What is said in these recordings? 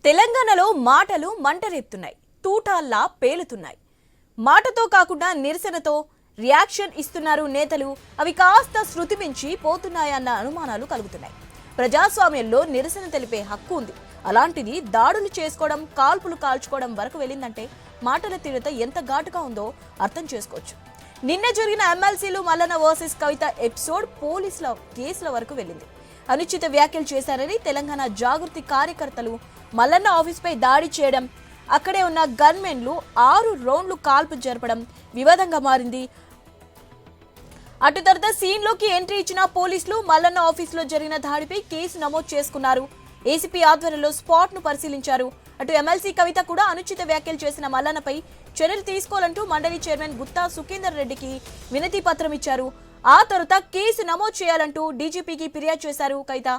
తెలంగాణలో మాటలు మంటరేపుతున్నాయి, తూటాల్లా పేలుతున్నాయి. మాటతో కాకుండా నిరసనతో రియాక్షన్ ఇస్తున్నారు నేతలు. అవి కాస్త శృతి మించి పోతున్నాయన్న అనుమానాలు కలుగుతున్నాయి. ప్రజాస్వామ్యంలో నిరసన తెలిపే హక్కు ఉంది. అలాంటిది దాడులు చేసుకోవడం, కాల్పులు కాల్చుకోవడం వరకు వెళ్ళిందంటే మాటల తీవ్రత ఎంత ఘాటుగా ఉందో అర్థం చేసుకోవచ్చు. నిన్న జరిగిన ఎమ్మెల్సీలు మల్లన్న వర్సెస్ కవిత ఎపిసోడ్ పోలీసుల కేసుల వరకు వెళ్ళింది. అనుచిత వ్యాఖ్యలు చేశారని తెలంగాణ జాగృతి కార్యకర్తలు మల్లన్న ఆఫీస్పై దాడి చేయడం, అక్కడే ఉన్న గన్మెన్లు 6 రౌండ్లు కాల్పు జరపడం వివాదంగా మారింది. అటు తర్వాత సీన్లోకి ఎంట్రీ ఇచ్చిన పోలీసులు మల్లన్న ఆఫీసులో జరిగిన దాడిపై కేసు నమోదు చేసుకున్నారు. ఏసీపీ ఆధ్వర్యంలో స్పాట్ ను పరిశీలించారు. అటు ఎమ్మెల్సీ కవిత కూడా అనుచిత వ్యాఖ్యలు చేసిన మల్లన్నపై చర్యలు తీసుకోవాలంటూ మండలి చైర్మన్ గుత్తా సుఖేందర్ రెడ్డికి వినతి పత్రం ఇచ్చారు. ఆ తర్వాత కేసు నమోదు చేయాలంటూ డీజీపీకి ఫిర్యాదు చేశారు. కవిత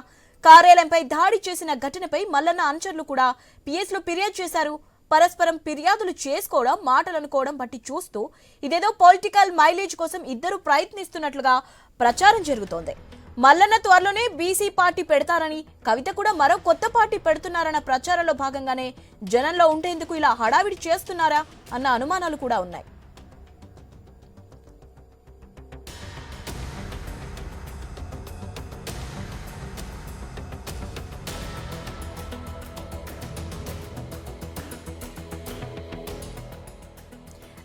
కార్యాలయంపై దాడి చేసిన ఘటనపై మల్లన్న అనుచరులు కూడా పిఎస్లో ఫిర్యాదు చేశారు. పరస్పరం ఫిర్యాదులు చేసుకోవడం, మాటలు అనుకోవడం బట్టి చూస్తూ ఇదేదో పొలిటికల్ మైలేజ్ కోసం ఇద్దరు ప్రయత్నిస్తున్నట్లుగా ప్రచారం జరుగుతోంది. మల్లన్న త్వరలోనే బీసీ పార్టీ పెడతారని, కవిత కూడా మరో కొత్త పార్టీ పెడుతున్నారన్న ప్రచారంలో భాగంగానే జనంలో ఉండేందుకు ఇలా హడావిడి చేస్తున్నారా అన్న అనుమానాలు కూడా ఉన్నాయి.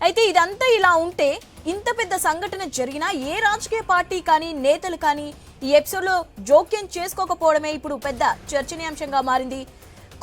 అయితే ఇదంతా ఇలా ఉంటే, ఇంత పెద్ద సంఘటన జరిగినా ఏ రాజకీయ పార్టీ కానీ నేతలు కానీ ఈ ఎపిసోడ్లో జోక్యం చేసుకోకపోవడమే ఇప్పుడు పెద్ద చర్చనీయాంశంగా మారింది.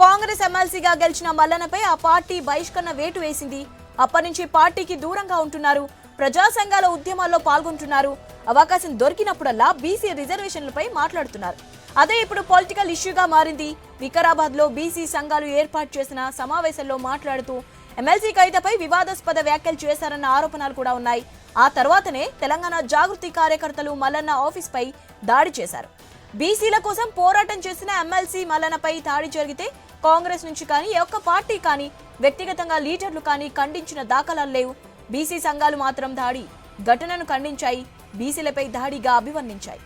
కాంగ్రెస్ ఎమ్మెల్సీగా గెలిచిన మల్లన్నపై ఆ పార్టీ బహిష్కరణ వేటు వేసింది. అప్పటి నుంచి పార్టీకి దూరంగా ఉంటున్నారు. ప్రజా సంఘాల ఉద్యమాల్లో పాల్గొంటున్నారు. అవకాశం దొరికినప్పుడల్లా బీసీ రిజర్వేషన్లపై మాట్లాడుతున్నారు. అదే ఇప్పుడు పొలిటికల్ ఇష్యూగా మారింది. వికారాబాద్ లో బీసీ సంఘాలు ఏర్పాటు చేసిన సమావేశంలో మాట్లాడుతూ ఎమ్మెల్సీ కవితపై వివాదాస్పద వ్యాఖ్యలు చేశారన్న ఆరోపణలు కూడా ఉన్నాయి. ఆ తర్వాతనే తెలంగాణ జాగృతి కార్యకర్తలు మల్లన్న ఆఫీస్ పై దాడి చేశారు. బీసీల కోసం పోరాటం చేసిన ఎమ్మెల్సీ మల్లన్నపై దాడి జరిగితే కాంగ్రెస్ నుంచి కానీ ఏ ఒక్క పార్టీ కానీ వ్యక్తిగతంగా లీడర్లు కానీ ఖండించిన దాఖలాలు లేవు. బీసీ సంఘాలు మాత్రం దాడి ఘటనను ఖండించాయి, బీసీలపై దాడిగా అభివర్ణించాయి.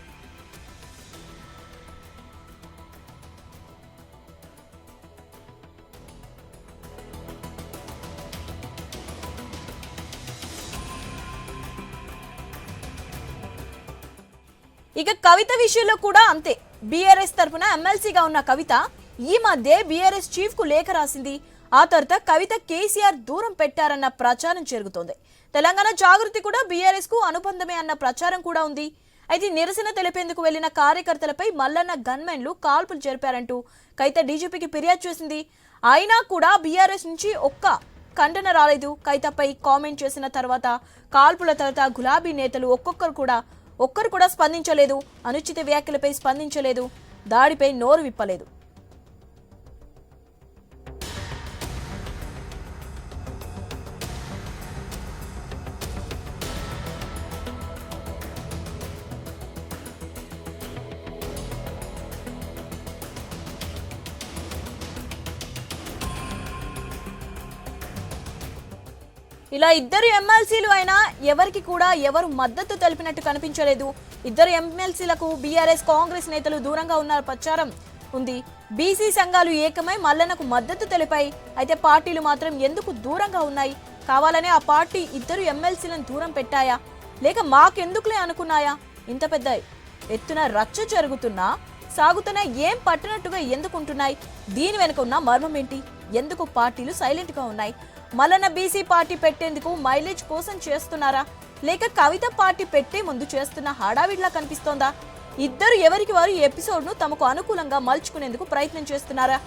ఇక కవిత విషయంలో కూడా అంతే. బీఆర్ఎస్ తరఫున ఎమ్మెల్సీగా ఉన్న కవిత ఈ మధ్య బీఆర్ఎస్ చీఫ్ కు లేఖ రాసింది. ఆ తర్వాత కవిత కేసీఆర్ దూరం పెట్టారన్న ప్రచారం జరుగుతోంది. తెలంగాణ జాగృతి కూడా బీఆర్ఎస్ కు అనుబంధమే అన్న ప్రచారం కూడా ఉంది. అయితే నిరసన తెలిపేందుకు వెళ్లిన కార్యకర్తలపై మల్లన్న గన్మెన్లు కాల్పులు జరిపారంటూ కవిత డీజీపీకి ఫిర్యాదు చేసింది. అయినా కూడా బీఆర్ఎస్ నుంచి ఒక్క ఖండన రాలేదు. కవితపై కామెంట్ చేసిన తర్వాత కాల్పుల తర్వాత గులాబీ నేతలు ఒక్కరు కూడా స్పందించలేదు. అనుచిత వ్యాఖ్యలపై స్పందించలేదు. దాడిపై నోరు విప్పలేదు. ఇలా ఇద్దరు ఎమ్మెల్సీలు అయినా ఎవరికి కూడా ఎవరు మద్దతు తెలిపినట్టు కనిపించలేదు. ఇద్దరు ఎమ్మెల్సీలకు బీఆర్ఎస్ కాంగ్రెస్ నేతలు దూరంగా ఉన్న ప్రచారం ఉంది. బీసీ సంఘాలు ఏకమై మల్లన్నకు మద్దతు తెలిపాయి. అయితే పార్టీలు మాత్రం ఎందుకు దూరంగా ఉన్నాయి? కావాలనే ఆ పార్టీ ఇద్దరు ఎమ్మెల్సీలను దూరం పెట్టాయా, లేక మాకెందుకులే అనుకున్నాయా? ఇంత పెద్ద ఎత్తున రచ్చ జరుగుతున్నా సాగుతున్నా ఏం పట్టినట్టుగా ఎందుకుంటున్నాయి? దీని వెనుక ఉన్న మర్మం ఏంటి? ఎందుకు పార్టీలు సైలెంట్ గా ఉన్నాయి? మల్లన్న బీసీ పార్టీ పెట్టేందుకు మైలేజ్ కోసం చేస్తున్నారా, లేక కవిత పార్టీ పెట్టే ముందు చేస్తున్న హడావిడిలా కనిపిస్తోందా? ఇద్దరు ఎవరికి వారు ఈ ఎపిసోడ్ ను తమకు అనుకూలంగా మలుచుకునేందుకు ప్రయత్నం చేస్తున్నారా?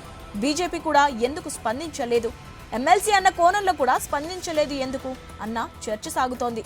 బీజేపీ కూడా ఎందుకు స్పందించలేదు? ఎమ్మెల్సీ అన్న కోణంలో కూడా స్పందించలేదు ఎందుకు అన్న చర్చ సాగుతోంది.